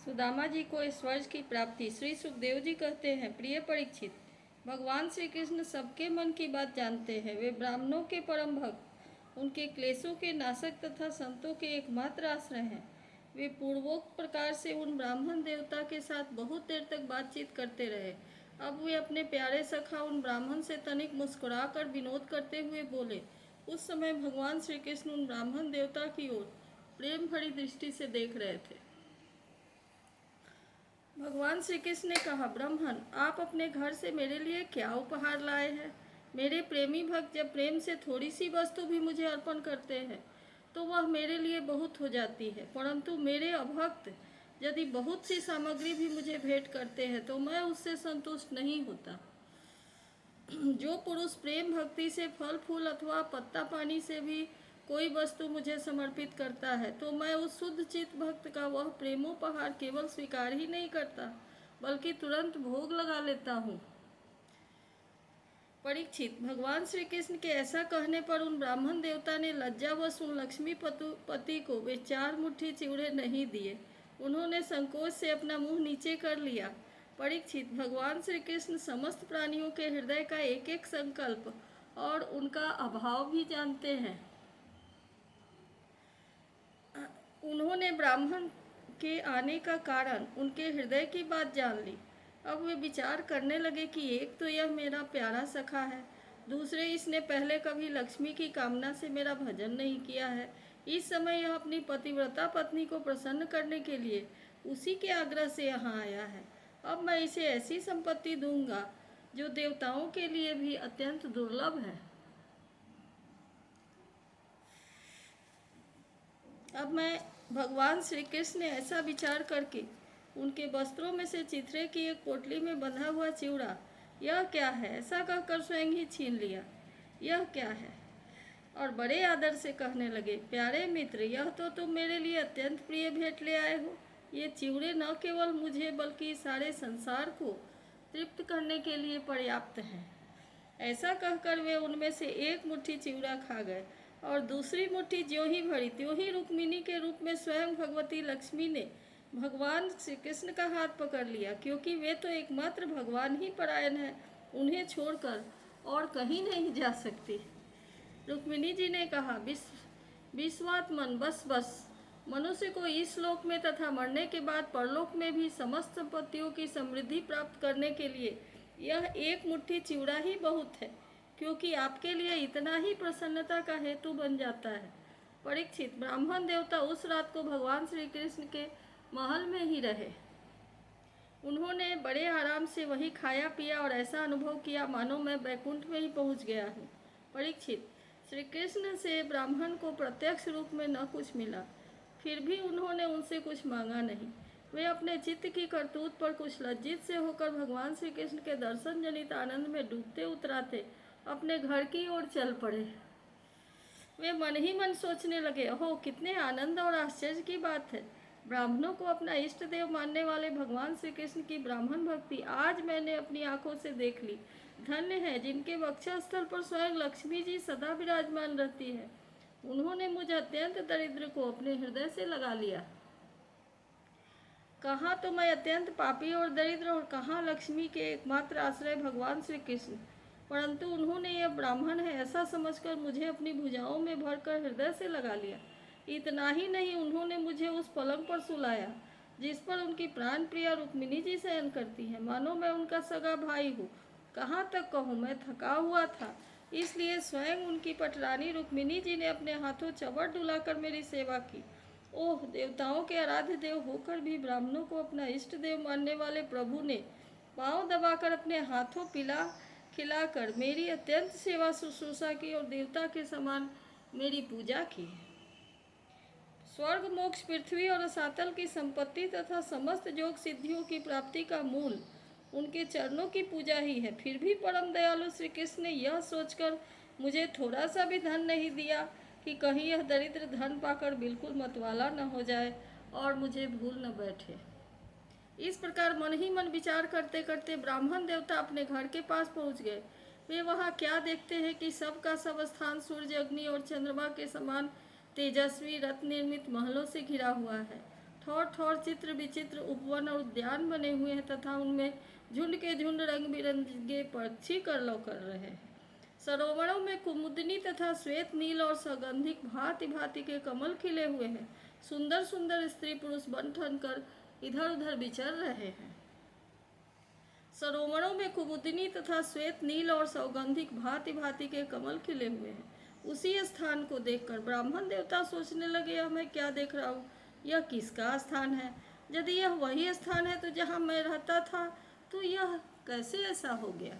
सुदामा जी को स्वर्ग की प्राप्ति। श्री सुखदेव जी कहते हैं, प्रिय परीक्षित, भगवान श्री कृष्ण सबके मन की बात जानते हैं। वे ब्राह्मणों के परम भक्त, उनके क्लेशों के नाशक तथा संतों के एकमात्र आश्रय हैं। वे पूर्वोक्त प्रकार से उन ब्राह्मण देवता के साथ बहुत देर तक बातचीत करते रहे। अब वे अपने प्यारे सखा उन ब्राह्मण से तनिक मुस्कुराकर विनोद करते हुए बोले। उस समय भगवान श्री कृष्ण उन ब्राह्मण देवता की ओर प्रेम भरी दृष्टि से देख रहे थे। भगवान श्री कृष्ण ने कहा, ब्राह्मण, आप अपने घर से मेरे लिए क्या उपहार लाए हैं? मेरे प्रेमी भक्त जब प्रेम से थोड़ी सी वस्तु भी मुझे अर्पण करते हैं तो वह मेरे लिए बहुत हो जाती है, परंतु मेरे अभक्त यदि बहुत सी सामग्री भी मुझे भेंट करते हैं तो मैं उससे संतुष्ट नहीं होता। जो पुरुष प्रेम भक्ति से फल फूल अथवा पत्ता पानी से भी कोई वस्तु मुझे समर्पित करता है तो मैं उस शुद्ध चित्त भक्त का वह प्रेमोपहार केवल स्वीकार ही नहीं करता बल्कि तुरंत भोग लगा लेता हूँ। परीक्षित, भगवान श्री कृष्ण के ऐसा कहने पर उन ब्राह्मण देवता ने लज्जावश उन लक्ष्मी पति को वे 4 मुट्ठी चिवड़े नहीं दिए। उन्होंने संकोच से अपना मुंह नीचे कर लिया। परीक्षित, भगवान श्री कृष्ण समस्त प्राणियों के हृदय का एक एक संकल्प और उनका अभाव भी जानते हैं। उन्होंने ब्राह्मण के आने का कारण, उनके हृदय की बात जान ली। अब वे विचार करने लगे कि एक तो यह मेरा प्यारा सखा है, दूसरे इसने पहले कभी लक्ष्मी की कामना से मेरा भजन नहीं किया है। इस समय यह अपनी पतिव्रता पत्नी को प्रसन्न करने के लिए उसी के आग्रह से यहाँ आया है। अब मैं इसे ऐसी संपत्ति दूंगा जो देवताओं के लिए भी अत्यंत दुर्लभ है। अब मैं भगवान श्री कृष्ण ने ऐसा विचार करके उनके वस्त्रों में से चिथड़े की एक पोटली में बंधा हुआ चिवड़ा, यह क्या है, ऐसा कहकर स्वयं ही छीन लिया। यह क्या है? और बड़े आदर से कहने लगे, प्यारे मित्र, यह तो तुम मेरे लिए अत्यंत प्रिय भेंट ले आए हो। ये चिवड़े न केवल मुझे बल्कि सारे संसार को तृप्त करने के लिए पर्याप्त हैं। ऐसा कहकर वे उनमें से एक मुट्ठी चिवड़ा खा गए और दूसरी मुट्ठी ज्यों ही भरी त्यों ही रुक्मिणी के रूप में स्वयं भगवती लक्ष्मी ने भगवान श्री कृष्ण का हाथ पकड़ लिया, क्योंकि वे तो एकमात्र भगवान ही परायण हैं, उन्हें छोड़कर और कहीं नहीं जा सकती। रुक्मिणी जी ने कहा, विश्वात्मन, बस बस, मनुष्य को इस लोक में तथा मरने के बाद परलोक में भी समस्त संपत्तियों की समृद्धि प्राप्त करने के लिए यह एक मुट्ठी चिवड़ा ही बहुत है, क्योंकि आपके लिए इतना ही प्रसन्नता का हेतु बन जाता है। परीक्षित, ब्राह्मण देवता उस रात को भगवान श्री कृष्ण के महल में ही रहे। उन्होंने बड़े आराम से वहीं खाया पिया और ऐसा अनुभव किया मानो मैं बैकुंठ में ही पहुंच गया हूँ। परीक्षित, श्री कृष्ण से ब्राह्मण को प्रत्यक्ष रूप में न कुछ मिला, फिर भी उन्होंने उनसे कुछ मांगा नहीं। वे अपने चित्त की करतूत पर कुछ लज्जित से होकर भगवान श्री कृष्ण के दर्शन जनित आनंद में डूबते उतराते अपने घर की ओर चल पड़े। वे मन ही मन सोचने लगे, ओहो, कितने आनंद और आश्चर्य की बात है। ब्राह्मणों को अपना इष्ट देव मानने वाले भगवान श्री कृष्ण की ब्राह्मण भक्ति आज मैंने अपनी आंखों से देख ली। धन्य है जिनके वक्षस्थल पर स्वयं लक्ष्मी जी सदा विराजमान रहती है। उन्होंने मुझ अत्यंत दरिद्र को अपने हृदय से लगा लिया। कहाँ तो मैं अत्यंत पापी और दरिद्र और कहाँ लक्ष्मी के एकमात्र आश्रय भगवान श्री कृष्ण, परंतु उन्होंने यह ब्राह्मण है ऐसा समझकर मुझे अपनी भुजाओं में भरकर हृदय से लगा लिया। इतना ही नहीं, उन्होंने मुझे उस पलंग पर सुलाया जिस पर उनकी प्राण प्रिया रुक्मिणी जी शयन करती है, मानो मैं उनका सगा भाई हूँ। कहाँ तक कहूँ, मैं थका हुआ था, इसलिए स्वयं उनकी पटरानी रुक्मिणी जी ने अपने हाथों चबड़ डुलाकर मेरी सेवा की। ओह, देवताओं के आराध्य देव होकर भी ब्राह्मणों को अपना इष्ट देव मानने वाले प्रभु ने पांव दबाकर अपने हाथों पिला खिलाकर मेरी अत्यंत सेवा शुश्रूषा की और देवता के समान मेरी पूजा की। स्वर्ग, मोक्ष, पृथ्वी और रसातल की संपत्ति तथा समस्त योग सिद्धियों की प्राप्ति का मूल उनके चरणों की पूजा ही है। फिर भी परम दयालु श्री कृष्ण ने यह सोचकर मुझे थोड़ा सा भी धन नहीं दिया कि कहीं यह दरिद्र धन पाकर बिल्कुल मतवाला न हो जाए और मुझे भूल न बैठे। इस प्रकार मन ही मन विचार करते करते ब्राह्मण देवता अपने घर के पास पहुंच गए। वे वहां क्या देखते हैं कि सबका सब स्थान सूर्य, अग्नि और चंद्रमा के समान तेजस्वी रत्न निर्मित महलों से घिरा हुआ है। ठौर ठौर चित्र विचित्र उपवन और उद्यान बने हुए हैं तथा उनमें झुंड के झुंड रंग बिरंगे पक्षी कलरव कर रहे हैं। सरोवरों में कुमुदनी तथा श्वेत नील और सौगंधिक भांति भांति के कमल खिले हुए हैं। सुंदर सुंदर स्त्री पुरुष बन ठन कर इधर उधर विचर रहे हैं। सरोवरों में कुमुदनी तथा श्वेत नील और सौगंधिक भांति भांति के कमल खिले हुए हैं। उसी स्थान को देखकर ब्राह्मण देवता सोचने लगे, यह मैं क्या देख रहा हूँ, यह किसका स्थान है? यदि यह वही स्थान है तो जहाँ मैं रहता था, तो यह कैसे ऐसा हो गया?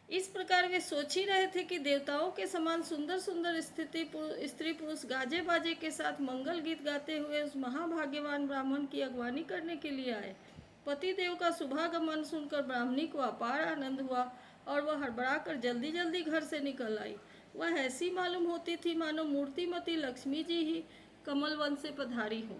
इस प्रकार वे सोच ही रहे थे कि देवताओं के समान सुंदर सुंदर स्त्री पुरुष गाजे बाजे के साथ मंगल गीत गाते हुए उस महाभाग्यवान ब्राह्मण की अगवानी करने के लिए आए। पति देव का शुभागमन सुनकर ब्राह्मणी को अपार आनंद हुआ और वह हड़बड़ा कर जल्दी जल्दी घर से निकल आई। वह ऐसी मालूम होती थी मानो मूर्तिमती लक्ष्मी जी ही कमल वन से पधारी हो।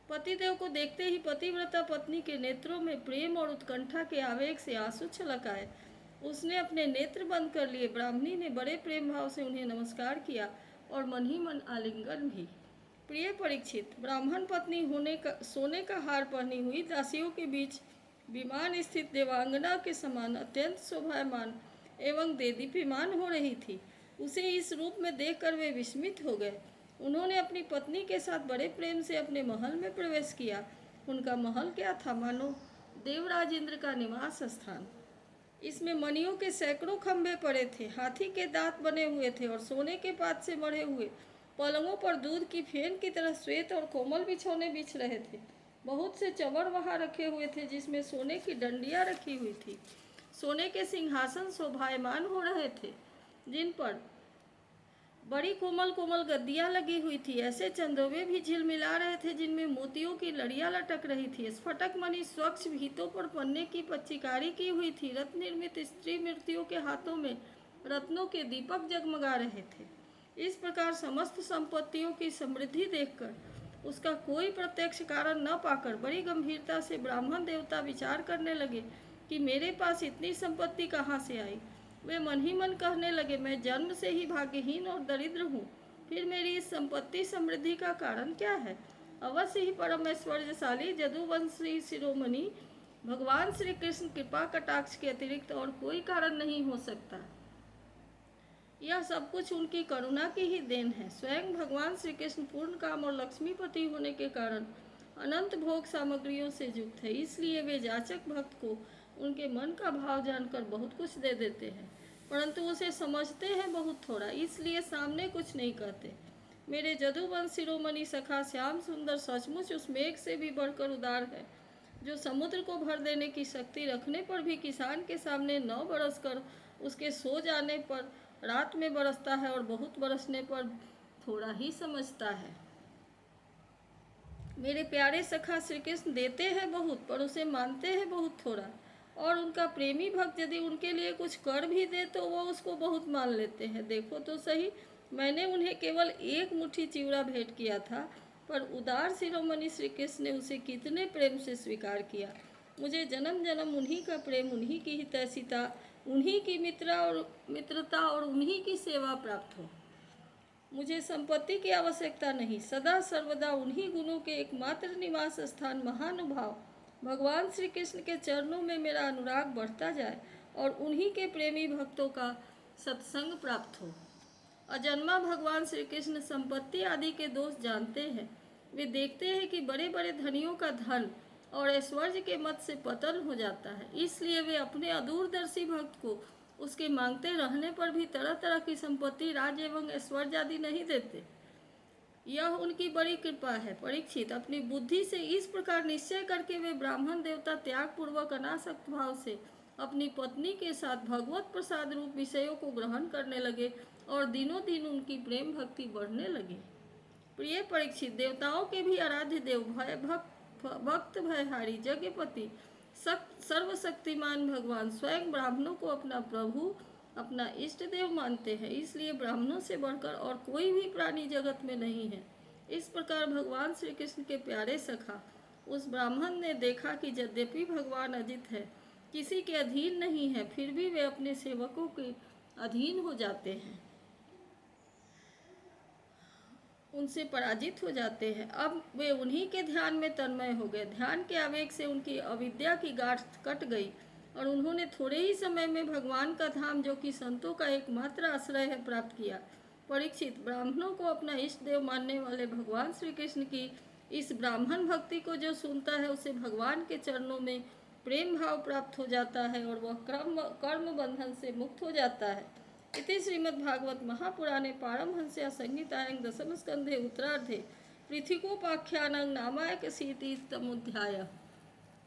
पतिदेव को देखते ही पतिव्रता पत्नी के नेत्रों में प्रेम और उत्कंठा के आवेग से आंसू छलक आए। उसने अपने नेत्र बंद कर लिए। ब्राह्मणी ने बड़े प्रेम भाव से उन्हें नमस्कार किया और मन ही मन आलिंगन भी। प्रिय परीक्षित, ब्राह्मण पत्नी सोने का हार पहनी हुई दासियों के बीच विमान स्थित देवांगना के समान अत्यंत शोभायमान एवं देदीप्यमान हो रही थी। उसे इस रूप में देखकर वे विस्मित हो गए। उन्होंने अपनी पत्नी के साथ बड़े प्रेम से अपने महल में प्रवेश किया। उनका महल क्या था, मानो देवराज इंद्र का निवास स्थान। इसमें मणियों के सैकड़ों खंभे पड़े थे, हाथी के दांत बने हुए थे और सोने के पात से मढ़े हुए पलंगों पर दूध की फेन की तरह श्वेत और कोमल बिछौने बिछ रहे थे। बहुत से चंवर वहाँ रखे हुए थे जिसमें सोने की डंडियाँ रखी हुई थी। सोने के सिंहासन शोभायमान हो रहे थे जिन पर बड़ी कोमल कोमल गद्दियाँ लगी हुई थी। ऐसे चंदोवे भी झिलमिला रहे थे जिनमें मोतियों की लड़ियाँ लटक रही थी। स्फटक मणि स्वच्छ भीतों पर पन्ने की पच्चीकारी की हुई थी। रत्न निर्मित स्त्री मूर्तियों के हाथों में रत्नों के दीपक जगमगा रहे थे। इस प्रकार समस्त संपत्तियों की समृद्धि देखकर उसका कोई प्रत्यक्ष कारण न पाकर बड़ी गंभीरता से ब्राह्मण देवता विचार करने लगे कि मेरे पास इतनी संपत्ति कहाँ से आई। वे मन ही मन कहने लगे, मैं जन्म से ही भाग्यहीन और दरिद्र हूँ, फिर मेरी इस संपत्ति समृद्धि का कारण क्या है? अवश्य ही परम ऐश्वर्यशाली जदुवंशी शिरोमणि भगवान श्री कृष्ण कृपा कटाक्ष के अतिरिक्त और कोई कारण नहीं हो सकता। यह सब कुछ उनकी करुणा की ही देन है। स्वयं भगवान श्री कृष्ण पूर्ण काम और लक्ष्मीपति होने के कारण अनंत भोग सामग्रियों से युक्त है। इसलिए वे जाचक भक्त को उनके मन का भाव जानकर बहुत कुछ दे देते हैं, परंतु उसे समझते हैं बहुत थोड़ा, इसलिए सामने कुछ नहीं कहते। मेरे जदुवंश शिरोमणि सखा श्याम सुंदर सचमुच उस मेघ से भी बढ़कर उदार है, जो समुद्र को भर देने की शक्ति रखने पर भी किसान के सामने 9 बरस कर उसके सो जाने पर रात में बरसता है और बहुत बरसने पर थोड़ा ही समझता है। मेरे प्यारे सखा श्री कृष्ण देते हैं बहुत पर उसे मानते हैं बहुत थोड़ा, और उनका प्रेमी भक्त यदि उनके लिए कुछ कर भी दे तो वो उसको बहुत मान लेते हैं। देखो तो सही, मैंने उन्हें केवल 1 मुट्ठी चिवड़ा भेंट किया था, पर उदार शिरोमणि श्री कृष्ण ने उसे कितने प्रेम से स्वीकार किया। मुझे जन्म जन्म उन्हीं का प्रेम, उन्हीं की हितैषिता, उन्हीं की मित्रता और उन्हीं की सेवा प्राप्त हो। मुझे संपत्ति की आवश्यकता नहीं, सदा सर्वदा उन्हीं गुणों के एकमात्र निवास स्थान महानुभाव भगवान श्री कृष्ण के चरणों में मेरा अनुराग बढ़ता जाए और उन्हीं के प्रेमी भक्तों का सत्संग प्राप्त हो। अजन्मा भगवान श्री कृष्ण संपत्ति आदि के दोष जानते हैं। वे देखते हैं कि बड़े बड़े धनियों का धन और ऐश्वर्य के मत से पतन हो जाता है, इसलिए वे अपने अदूरदर्शी भक्त को उसके मांगते रहने पर भी तरह तरह की संपत्ति, राज एवं ऐश्वर्य आदि नहीं देते। यह उनकी बड़ी कृपा है। परीक्षित, अपनी बुद्धि से इस प्रकार निश्चय करके वे ब्राह्मण देवता त्याग पूर्वक अनासक्त भाव से अपनी पत्नी के साथ भगवत प्रसाद रूप विषयों को ग्रहण करने लगे और दिनों दिन उनकी प्रेम भक्ति बढ़ने लगी। प्रिय परीक्षित, देवताओं के भी आराध्य देव भक्त भयहारी जगपति सर्वशक्तिमान भगवान स्वयं ब्राह्मणों को अपना प्रभु, अपना इष्ट देव मानते हैं, इसलिए ब्राह्मणों से बढ़कर और कोई भी प्राणी जगत में नहीं है। इस प्रकार भगवान श्री कृष्ण के प्यारे सखा उस ब्राह्मण ने देखा कि यद्यपि भगवान अजित है, किसी के अधीन नहीं है, फिर भी वे अपने सेवकों के अधीन हो जाते हैं। उनसे पराजित हो जाते हैं। अब वे उन्हीं के ध्यान में तन्मय हो गए। ध्यान के आवेग से उनकी अविद्या की गांठ कट गई और उन्होंने थोड़े ही समय में भगवान का धाम, जो कि संतों का एकमात्र आश्रय है, प्राप्त किया। परीक्षित, ब्राह्मणों को अपना इष्ट देव मानने वाले भगवान श्री कृष्ण की इस ब्राह्मण भक्ति को जो सुनता है, उसे भगवान के चरणों में प्रेम भाव प्राप्त हो जाता है और वह कर्म बंधन से मुक्त हो जाता है। इति श्रीमद्भागवत महापुराणे पारमहंस्यां संहितायां दशमस्कन्धे उत्तरार्धे पृथिकोपाख्यानं नामायकशीतितमोऽध्यायः।